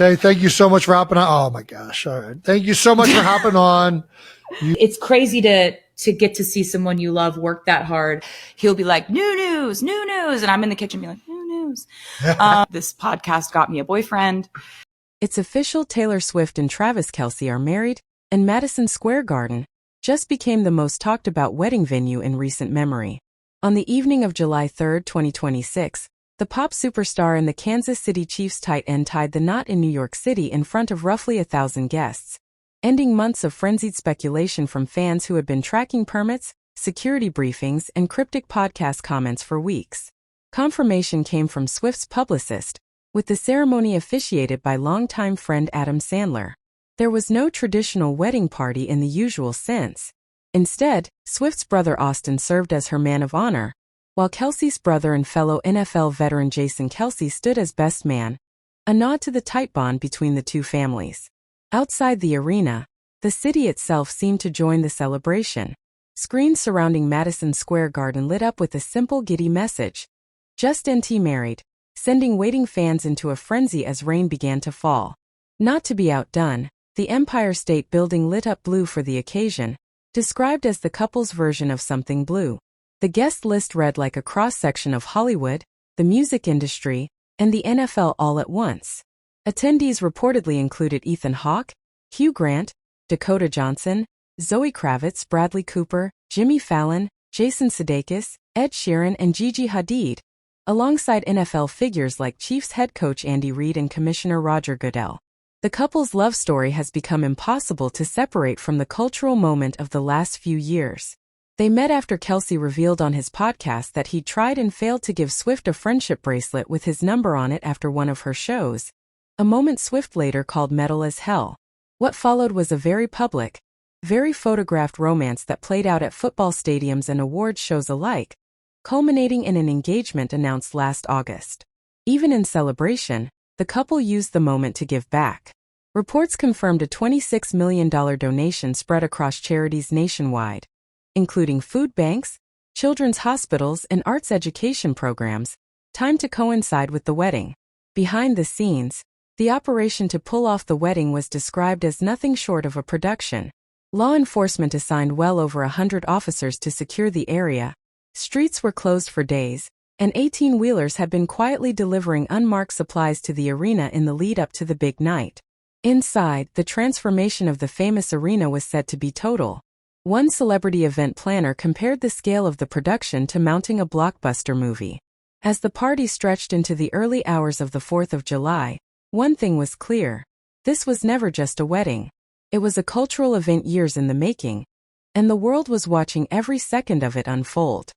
Tay, thank you so much for hopping on. Oh my gosh. All right. Thank you so much for hopping on. It's crazy to get to see someone you love work that hard. He'll be like, new news. And I'm in the kitchen being like, new news. This podcast got me a boyfriend. It's official. Taylor Swift and Travis Kelce are married, and Madison Square Garden just became the most talked about wedding venue in recent memory. On the evening of July 3, 2026, the pop superstar and the Kansas City Chiefs tight end tied the knot in New York City in front of roughly 1,000 guests, ending months of frenzied speculation from fans who had been tracking permits, security briefings, and cryptic podcast comments for weeks. Confirmation came from Swift's publicist, with the ceremony officiated by longtime friend Adam Sandler. There was no traditional wedding party in the usual sense. Instead, Swift's brother Austin served as her man of honor, while Kelce's brother and fellow NFL veteran Jason Kelce stood as best man, a nod to the tight bond between the two families. Outside the arena, the city itself seemed to join the celebration. Screens surrounding Madison Square Garden lit up with a simple giddy message: "Just NT married," sending waiting fans into a frenzy as rain began to fall. Not to be outdone, the Empire State Building lit up blue for the occasion, described as the couple's version of something blue. The guest list read like a cross-section of Hollywood, the music industry, and the NFL all at once. Attendees reportedly included Ethan Hawke, Hugh Grant, Dakota Johnson, Zoe Kravitz, Bradley Cooper, Jimmy Fallon, Jason Sudeikis, Ed Sheeran, and Gigi Hadid, alongside NFL figures like Chiefs head coach Andy Reid and Commissioner Roger Goodell. The couple's love story has become impossible to separate from the cultural moment of the last few years. They met after Kelce revealed on his podcast that he'd tried and failed to give Swift a friendship bracelet with his number on it after one of her shows, a moment Swift later called metal as hell. What followed was a very public, very photographed romance that played out at football stadiums and awards shows alike, culminating in an engagement announced last August. Even in celebration, the couple used the moment to give back. Reports confirmed a $26 million donation spread across charities nationwide, including food banks, children's hospitals, and arts education programs, timed to coincide with the wedding. Behind the scenes, the operation to pull off the wedding was described as nothing short of a production. Law enforcement assigned well over 100 officers to secure the area. Streets were closed for days, and 18-wheelers had been quietly delivering unmarked supplies to the arena in the lead-up to the big night. Inside, the transformation of the famous arena was said to be total. One celebrity event planner compared the scale of the production to mounting a blockbuster movie. As the party stretched into the early hours of the 4th of July, one thing was clear: this was never just a wedding. It was a cultural event years in the making, and the world was watching every second of it unfold.